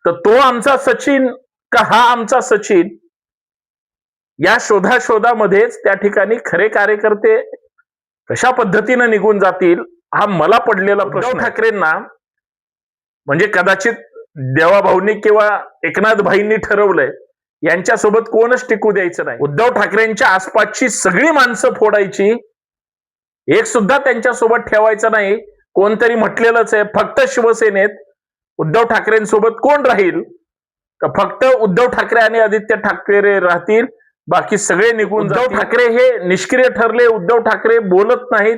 तर तो आमचा सचिन का हा आमचा सचिन, या शोधाशोधामध्येच त्या ठिकाणी खरे कार्यकर्ते कशा पद्धतीने निघून जातील हा मला पडलेला प्रश्न. उद्धव ठाकरेंना म्हणजे कदाचित देवाभाऊंनी किंवा एकनाथ भाईंनी ठरवलंय यांच्यासोबत कोणच टिकू द्यायचं नाही. उद्धव ठाकरेंच्या आसपासची सगळी माणसं फोडायची, एक सुद्धा त्यांच्यासोबत ठेवायचं नाही. कोणतरी म्हटलेलंच आहे, फक्त शिवसेनेत उद्धव ठाकरेंसोबत कोण राहील, तर फक्त उद्धव ठाकरे आणि आदित्य ठाकरे राहतील, बाकी सगळे निघून जातील. उद्धव ठाकरे हे निष्क्रिय ठरले. उद्धव ठाकरे बोलत नाहीत,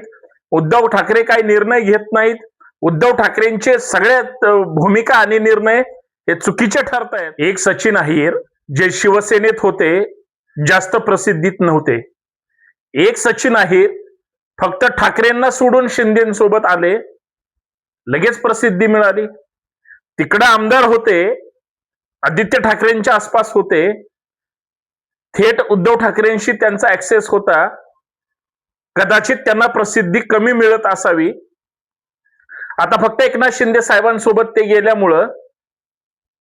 उद्धव ठाकरे काही निर्णय घेत नाहीत. उद्धव ठाकरेंचे सगळ्यात भूमिका आणि निर्णय हे चुकीचे ठरत आहेत. एक सचिन अहिर जे शिवसेनेत होते, जास्त प्रसिद्धीत नव्हते. एक सचिन अहिर फक्त ठाकरेंना सोडून शिंदेसोबत आले, लगेच प्रसिद्धी मिळाली. तिकडे आमदार होते, आदित्य ठाकरेंच्या आसपास होते, थेट उद्धव ठाकरेंशी त्यांचा ऍक्सेस होता. कदाचित त्यांना प्रसिद्धी कमी मिळत असावी. आता फक्त एकनाथ शिंदे साहेबांसोबत ते गेल्यामुळं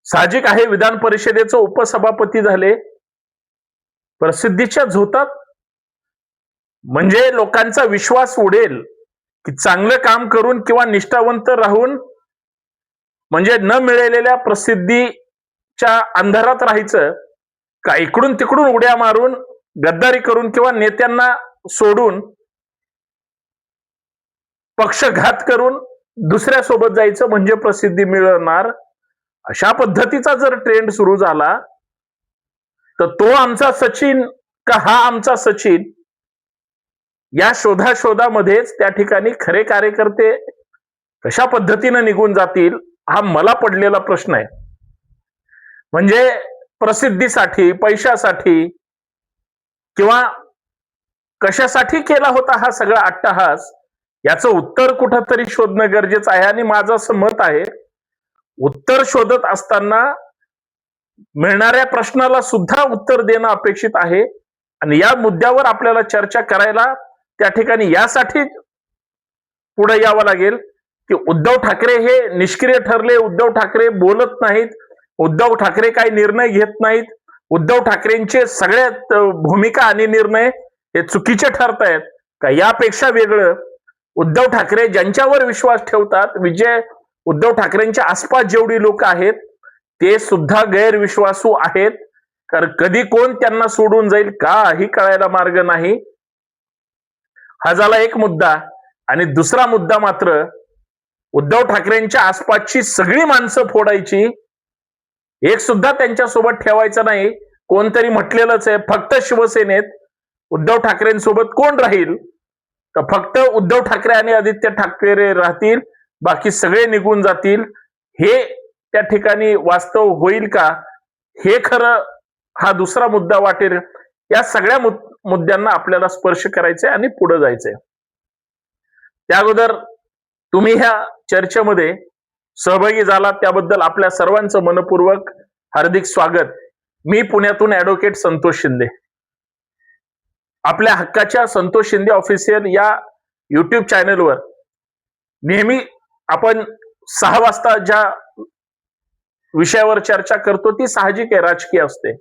साहजिक आहे विधान परिषदेचे उपसभापती झाले, प्रसिद्धीच्या झोतात. म्हणजे लोकांचा विश्वास उडेल की चांगलं काम करून किंवा निष्ठावंत राहून म्हणजे न मिळालेल्या प्रसिद्धीच्या अंधारात राहायचं का इकडून तिकडून उड्या मारून गद्दारी करून किंवा नेत्यांना सोडून पक्षघात करून दुसऱ्या सोबत जायचं म्हणजे प्रसिद्धी मिळणार. अशा पद्धतीचा जर ट्रेंड सुरू झाला तर तो आमचा सचिन का हा आमचा सचिन, या शोधाशोधामध्येच त्या ठिकाणी खरे कार्यकर्ते कशा पद्धतीने निघून जातील हा मला पडलेला प्रश्न आहे. म्हणजे प्रसिद्धीसाठी, पैशासाठी किंवा कशासाठी केला होता हा सगळा अट्टहास, याचं उत्तर कुठंतरी शोधणं गरजेचं आहे. आणि माझं असं मत आहे, उत्तर शोधत असताना मिळणाऱ्या प्रश्नाला सुद्धा उत्तर देणं अपेक्षित आहे. आणि या मुद्द्यावर आपल्याला चर्चा करायला त्या ठिकाणी यासाठी पुढे यावं लागेल की उद्धव ठाकरे हे निष्क्रिय ठरले, उद्धव ठाकरे बोलत नाहीत, उद्धव ठाकरे काही निर्णय घेत नाहीत, उद्धव ठाकरेंचे सगळ्यात भूमिका आणि निर्णय हे चुकीचे ठरत आहेत का. यापेक्षा वेगळं उद्धव ठाकरे ज्यांच्यावर विश्वास ठेवतात, उद्धव ठाकरेंच्या आसपास जेवढी लोक आहेत ते सुद्धा गैरविश्वासू आहेत. कारण कधी कोण त्यांना सोडून जाईल काही कळायला मार्ग नाही. हा झाला एक मुद्दा. आणि दुसरा मुद्दा मात्र उद्धव ठाकरेंच्या आसपासची सगळी माणसं फोडायची, एक सुद्धा त्यांच्यासोबत ठेवायचं नाही. कोणतरी म्हटलेलंच आहे, फक्त शिवसेनेत उद्धव ठाकरेंसोबत कोण राहील, तर फक्त उद्धव ठाकरे आणि आदित्य ठाकरे राहतील, बाकी सगळे निघून जातील. हे त्या ठिकाणी वास्तव होईल का, हे खरं हा दुसरा मुद्दा वाटेल. या सगळ्या मुद्द्यांना आपल्याला स्पर्श करायचंय आणि पुढे जायचंय. त्या अगोदर तुम्ही ह्या चर्चेमध्ये सहभागी झालात त्याबद्दल आपल्या सर्वांचं मनपूर्वक हार्दिक स्वागत. मी पुण्यातून ऍडव्होकेट संतोष शिंदे. आपल्या हक्काच्या संतोष शिंदे ऑफिशियल या युट्यूब चॅनलवर नेहमी आपण 6 वाजता ज्या विषयावर चर्चा करतो ती साहजिक आहे, राजकीय असते.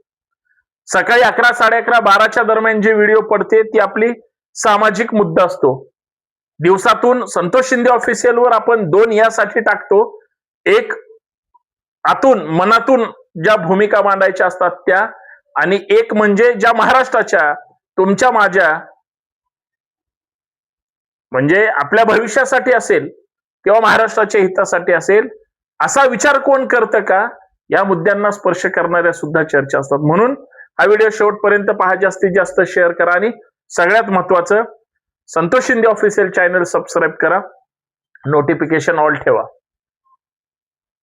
सकाळी 11, 11:30, 12च्या दरम्यान जे व्हिडिओ पडते ती आपली सामाजिक मुद्दा असतो. दिवसातून संतोष शिंदे ऑफिशियलवर आपण 2 यासाठी टाकतो, एक आतून मनातून ज्या भूमिका मांडायच्या असतात त्या, आणि एक म्हणजे ज्या महाराष्ट्राच्या तुमच्या माझ्या म्हणजे आपल्या भविष्यासाठी असेल किंवा महाराष्ट्राच्या हितासाठी असेल असा विचार कोण करतं का, या मुद्द्यांना स्पर्श करणाऱ्या सुद्धा चर्चा असतात. म्हणून हा व्हिडिओ शेवटपर्यंत पहा, जास्तीत जास्त शेअर करा आणि सगळ्यात महत्वाचं Santosh Shinde official channel subscribe करा, नोटिफिकेशन ऑल ठेवा.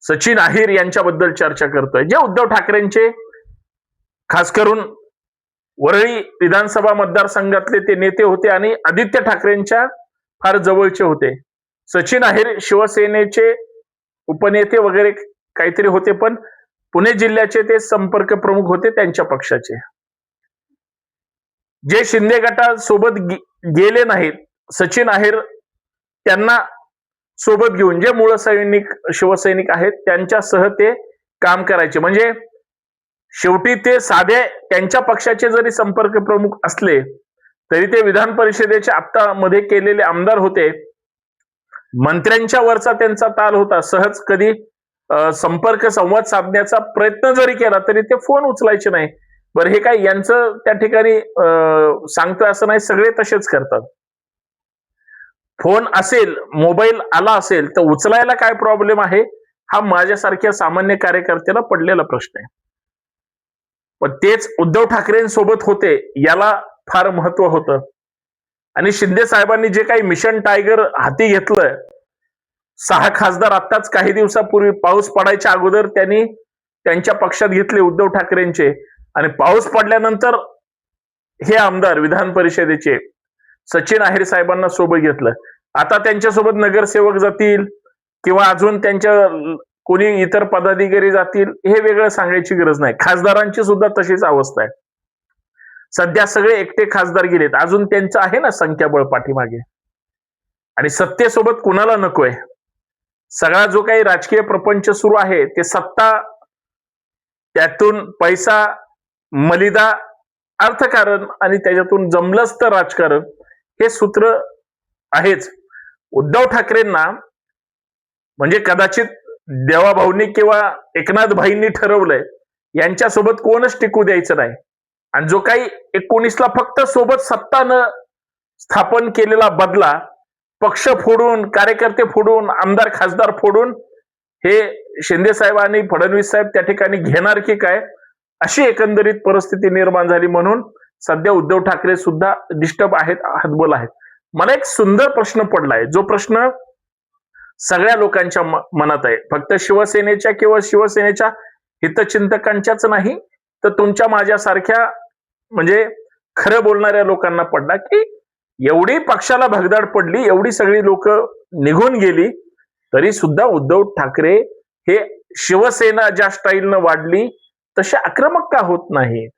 सचिन अहिर यांच्याबद्दल चर्चा करतोय, जे उद्धव ठाकरेंचे खास करून वरळी विधानसभा मतदारसंघातले ते नेते होते आणि आदित्य ठाकरेंच्या फार जवळचे होते. सचिन अहिर शिवसेनेचे उपनेते वगैरे काहीतरी होते, पण पुणे जिल्ह्याचे ते संपर्क प्रमुख होते त्यांच्या पक्षाचे. जे शिंदे गटासोबत गेले नाहीत, सचिन अहिर त्यांना सोबत घेऊन जे मूळ सैनिक शिवसैनिक आहेत त्यांच्यासह ते काम करायचे. म्हणजे शेवटी ते साधे त्यांच्या पक्षाचे जरी संपर्क प्रमुख असले तरी ते विधान परिषदेचे आता मध्ये केलेले आमदार होते. मंत्र्यांच्या वरचा त्यांचा ताल होता. सहज कधी संपर्क संवाद साधण्याचा प्रयत्न जरी केला तरी ते फोन उचलायचे नाही. बरं, हे काय यांचं त्या ठिकाणी सांगतोय असं नाही, सगळे तसेच करतात. फोन असेल, मोबाईल आला असेल तर उचलायला काय प्रॉब्लेम आहे, हा माझ्यासारख्या सामान्य कार्यकर्त्याला पडलेला प्रश्न आहे. पण तेच उद्धव ठाकरेंसोबत होते याला फार महत्व होतं. आणि शिंदे साहेबांनी जे काही मिशन टायगर हाती घेतलं, 6 खासदार आत्ताच काही दिवसापूर्वी पाऊस पडायच्या अगोदर त्यांनी त्यांच्या पक्षात घेतले उद्धव ठाकरेंचे, आणि पाऊस पडल्यानंतर हे आमदार विधान परिषदेचे सचिन अहिर साहेबांना सोबत घेतलं. आता त्यांच्यासोबत नगरसेवक जातील किंवा अजून त्यांच्या कोणी इतर पदाधिकारी जातील हे वेगळं सांगायची गरज नाही. खासदारांची सुद्धा तशीच अवस्था आहे. सध्या सगळे एकटे खासदार गेलेत, अजून त्यांचं आहे ना संख्याबळ पाठीमागे. आणि सत्तेसोबत कुणाला नकोय. सगळा जो काही राजकीय प्रपंच सुरू आहे ते सत्ता, त्यातून पैसा, मलिदा, अर्थकारण आणि त्याच्यातून जमलंच तर राजकारण, हे सूत्र आहेच. उद्धव ठाकरेंना म्हणजे कदाचित देवाभाऊंनी किंवा एकनाथ भाईंनी ठरवलंय यांच्यासोबत कोणच टिकू द्यायचं नाही. आणि जो काही 19ला फक्त सोबत सत्ता न स्थापन केलेला बदला, पक्ष फोडून, कार्यकर्ते फोडून, आमदार खासदार फोडून हे शिंदे साहेब आणि फडणवीस साहेब त्या ठिकाणी घेणार की काय, अशी एकंदरीत परिस्थिती निर्माण झाली. म्हणून सध्या उद्धव ठाकरे सुद्धा डिस्टर्ब आहेत, हतबल आहेत. मला एक सुंदर प्रश्न पडलाय, जो प्रश्न सगळ्या लोकांच्या मनात आहे, फक्त शिवसेनेच्या किंवा शिवसेनेच्या हितचिंतकांच्याच नाही, तर तुमच्या माझ्यासारख्या म्हणजे खरं बोलणाऱ्या लोकांना पडला, की एवढी पक्षाला भगदाड पडली, एवढी सगळी लोक निघून गेली, तरी सुद्धा उद्धव ठाकरे हे शिवसेना ज्या स्टाईलनं वाढली तसे आक्रमक का होत नाहीत,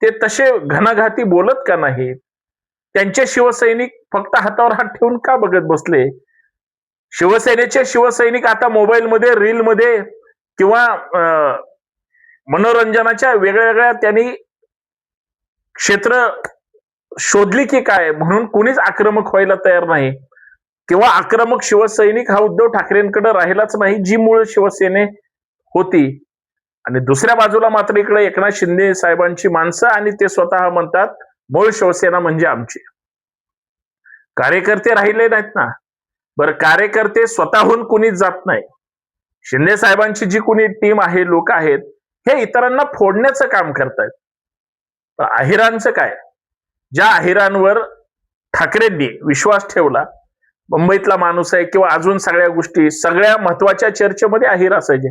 ते तसे घणाघाती बोलत का नाहीत, त्यांचे शिवसैनिक फक्त हातावर हात ठेवून का बघत बसले. शिवसेनेचे शिवसैनिक आता मोबाईलमध्ये, रीलमध्ये किंवा मनोरंजनाच्या वेगळ्या त्यांनी क्षेत्र शोधली की काय, म्हणून कुणीच आक्रमक व्हायला तयार नाही. किंवा आक्रमक शिवसैनिक हा उद्धव ठाकरेंकडे राहिलाच नाही, जी मूळ शिवसेने होती. आणि दुसऱ्या बाजूला मात्र इकडे एकनाथ शिंदे साहेबांची माणसं, आणि ते स्वतः म्हणतात मूळ शिवसेना म्हणजे आमची. कार्यकर्ते राहिले नाहीत ना. बरं, कार्यकर्ते स्वतःहून कुणीच जात नाही. शिंदे साहेबांची जी कुणी टीम आहे, लोक आहेत, हे इतरांना फोडण्याचं काम करतायत. अहिरांचं काय, ज्या अहिरांवर ठाकरेंनी विश्वास ठेवला, मुंबईतला माणूस आहे किंवा अजून सगळ्या गोष्टी, सगळ्या महत्वाच्या चर्चेमध्ये अहिर असायचे.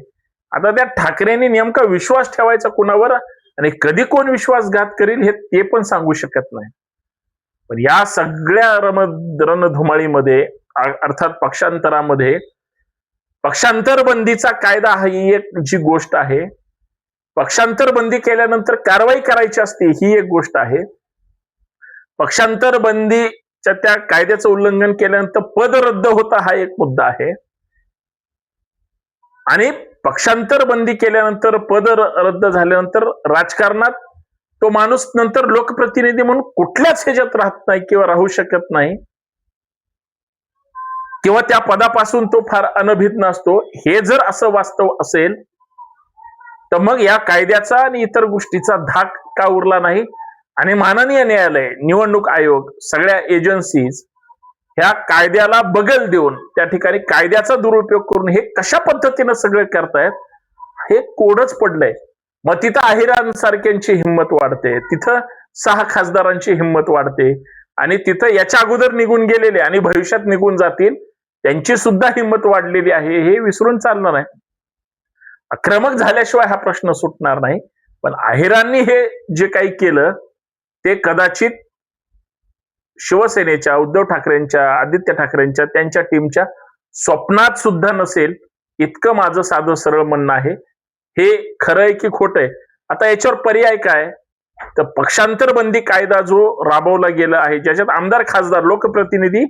आता त्या ठाकरेंनी नेमका विश्वास ठेवायचा कुणावर आणि कधी कोण विश्वासघात करील हे ते पण सांगू शकत नाही. पण या सगळ्या रणधुमाळीमध्ये, अर्थात पक्षांतरामध्ये, पक्षांतर बंदीचा कायदा ही एक जी गोष्ट आहे, पक्षांतर बंदी केल्यानंतर कारवाई करायची असते ही एक गोष्ट आहे, पक्षांतर बंदीच्या त्या कायद्याचं उल्लंघन केल्यानंतर पद रद्द होता हा एक मुद्दा आहे, आणि पक्षांतर बंदी केल्यानंतर पद रद्द झाल्यानंतर राजकारणात तो माणूस नंतर लोकप्रतिनिधी म्हणून कुठल्याच ह्याच्यात राहत नाही किंवा राहू शकत नाही, किंवा त्या पदापासून तो फार अनभिज्ञ असतो. हे जर असं वास्तव असेल तर मग या कायद्याचा आणि इतर गोष्टीचा धाक का उरला नाही. आणि माननीय न्यायालय, निवडणूक आयोग, सगळ्या एजन्सीज ह्या कायद्याला बगल देऊन त्या ठिकाणी कायद्याचा दुरुपयोग करून हे कशा पद्धतीनं सगळं करतायत हे कोडच पडलंय. मग तिथं अहिरांसारख्यांची हिंमत वाढते, तिथं 6 खासदारांची हिंमत वाढते, आणि तिथं याच्या अगोदर निघून गेलेले आणि भविष्यात निघून जातील त्यांची सुद्धा हिंमत वाढलेली आहे. हे विसरून चालणार नाही. आक्रमक झाल्याशिवाय हा प्रश्न सुटणार नाही. पण अहिरांनी हे जे काही केलं ते कदाचित शिवसेनेच्या, उद्धव ठाकरेंच्या, आदित्य ठाकरेंच्या, त्यांच्या टीमच्या स्वप्नात सुद्धा नसेल, इतकं माझं साधं सरळ म्हणणं आहे. हे खरं आहे की खोटं आहे, आता याच्यावर पर्याय काय, तर पक्षांतर बंदी कायदा जो राबवला गेला आहे, ज्याच्यात आमदार, खासदार, लोकप्रतिनिधी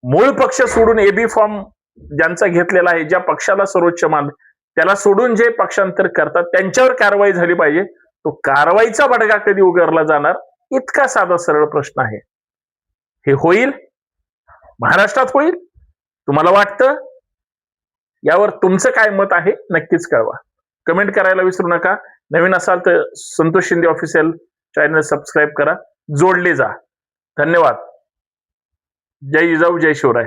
मूळ पक्ष सोडून एबी फॉर्म ज्यांचा घेतलेला आहे, ज्या पक्षाला सर्वोच्च मान, त्याला सोडून जे पक्षांतर करतात त्यांच्यावर कारवाई झाली पाहिजे. तो कारवाईचा बडगा कधी उगारला जाणार, इतका साधा सरळ प्रश्न आहे. हे होईल, महाराष्ट्रात होईल तुम्हाला वाटतं? यावर तुमचं काय मत आहे नक्कीच कळवा. कमेंट करायला विसरू नका. नवीन असाल तर Santosh Shinde official channel subscribe करा. जोडले जा. धन्यवाद. जय जिजाऊ, जय शिवराय.